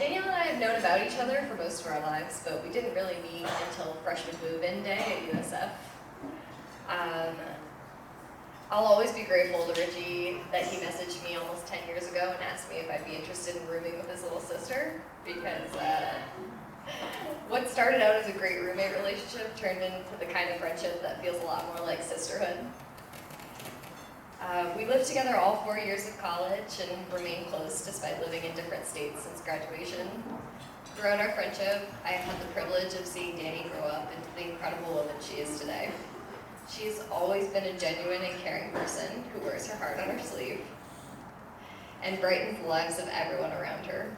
Danielle and I have known about each other for most of our lives, but we didn't really meet until freshman move-in day at USF. I'll always be grateful to Richie that he messaged me almost 10 years ago and asked me if I'd be interested in rooming with his little sister, because what started out as a great roommate relationship turned into the kind of friendship that feels a lot more like sisterhood. We lived together all 4 years of college and remained close despite living in different states since graduation. Throughout our friendship, I've had the privilege of seeing Dani grow up into the incredible woman she is today. She's always been a genuine and caring person who wears her heart on her sleeve and brightens the lives of everyone around her.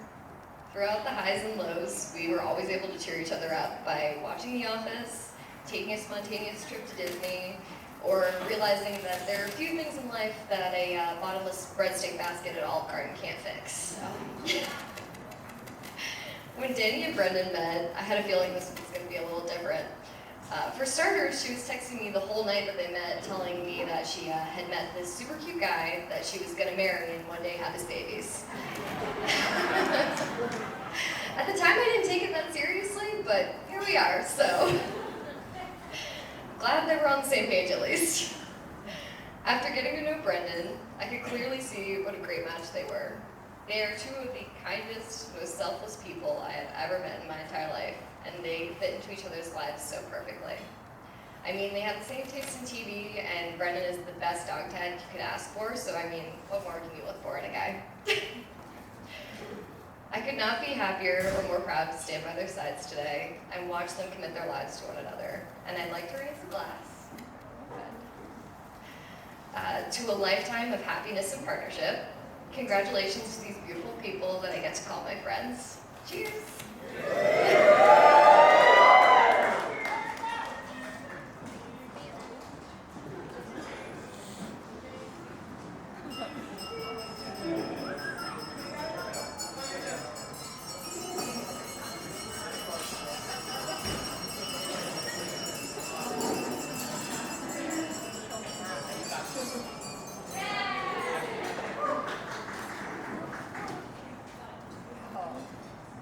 Throughout the highs and lows, we were always able to cheer each other up by watching The Office, taking a spontaneous trip to Disney, or realizing that there are a few things in life that a bottomless breadstick basket at Olive Garden can't fix. When Dani and Brendan met, I had a feeling this was going to be a little different. For starters, she was texting me the whole night that they met, telling me that she had met this super cute guy that she was going to marry and one day have his babies. At the time, I didn't take it that seriously, but here we are, so glad they were on the same page at least. After getting to know Brendan, I could clearly see what a great match they were. They are two of the kindest, most selfless people I have ever met in my entire life, and they fit into each other's lives so perfectly. I mean, they have the same taste in TV, and Brendan is the best dog tag you could ask for, so I mean, what more can you look for in a guy? I could not be happier or more proud to stand by their sides today and watch them commit their lives to one another, and I'd like to raise a glass to a lifetime of happiness and partnership. Congratulations to these beautiful people that I get to call my friends. Cheers!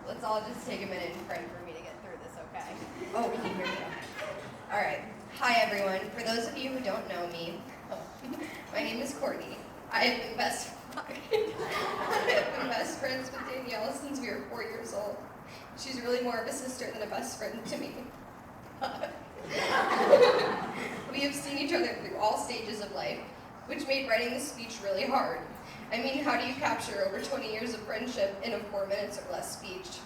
Let's all just take a minute and pray for me to get through this, okay? Oh, we can hear you. All right. Hi, everyone. For those of you who don't know me, my name is Courtney. I have been best friends with Danielle since we were 4 years old. She's really more of a sister than a best friend to me. We have seen each other through all stages of life, which made writing this speech really hard. I mean, how do you capture over 20 years of friendship in a 4 minutes or less speech?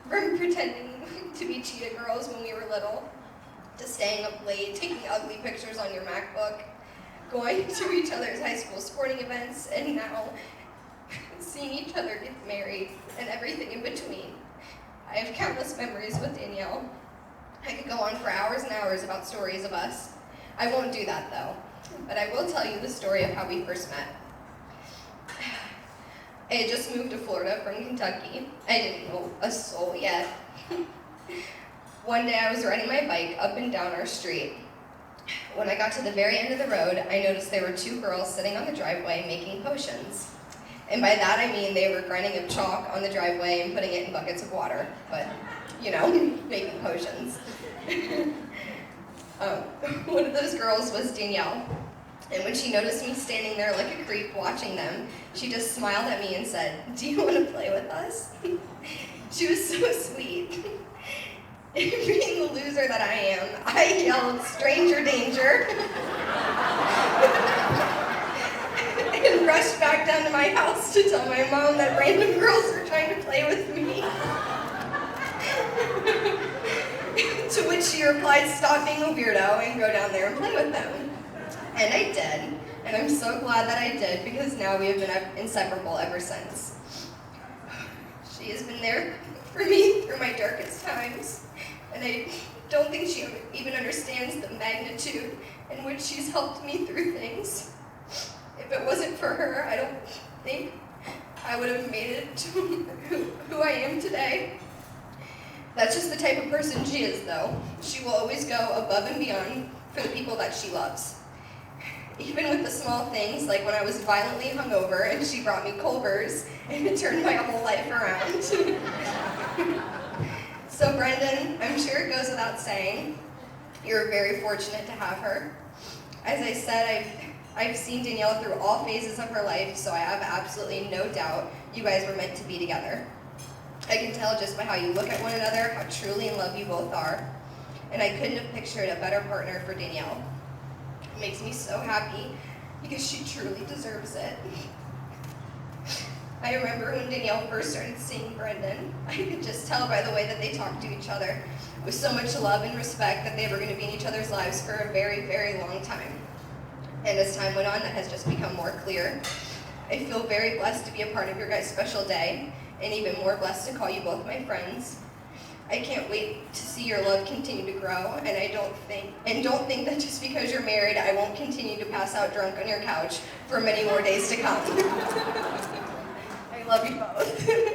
From pretending to be cheetah girls when we were little, to staying up late, taking ugly pictures on your MacBook, going to each other's high school sporting events, and now seeing each other get married and everything in between. I have countless memories with Danielle. I could go on for hours and hours about stories of us. I won't do that though, but I will tell you the story of how we first met. I had just moved to Florida from Kentucky. I didn't know a soul yet. One day I was riding my bike up and down our street. When I got to the very end of the road, I noticed there were 2 girls sitting on the driveway making potions. And by that I mean they were grinding up chalk on the driveway and putting it in buckets of water, but, you know, making potions. One of those girls was Danielle. And when she noticed me standing there like a creep watching them, she just smiled at me and said, "Do you want to play with us?" She was so sweet. Being the loser that I am, I yelled, "Stranger danger," and rushed back down to my house to tell my mom that random girls were trying to play with me. To which she replied, "Stop being a weirdo and go down there and play with them." And I did, and I'm so glad that I did, because now we have been inseparable ever since. She has been there for me through my darkest times, and I don't think she even understands the magnitude in which she's helped me through things. If it wasn't for her, I don't think I would have made it to who I am today. That's just the type of person she is, though. She will always go above and beyond for the people that she loves. Even with the small things, like when I was violently hungover and she brought me Culvers, and it turned my whole life around. So Brendan, I'm sure it goes without saying, you're very fortunate to have her. As I said, I've seen Danielle through all phases of her life, so I have absolutely no doubt you guys were meant to be together. I can tell just by how you look at one another, how truly in love you both are. And I couldn't have pictured a better partner for Danielle. It makes me so happy because she truly deserves it. I remember when Danielle first started seeing Brendan, I could just tell by the way that they talked to each other with so much love and respect that they were going to be in each other's lives for a very, very long time. And as time went on, that has just become more clear. I feel very blessed to be a part of your guys' special day, and even more blessed to call you both my friends. I can't wait to see your love continue to grow, and don't think that just because you're married, I won't continue to pass out drunk on your couch for many more days to come. I love you both.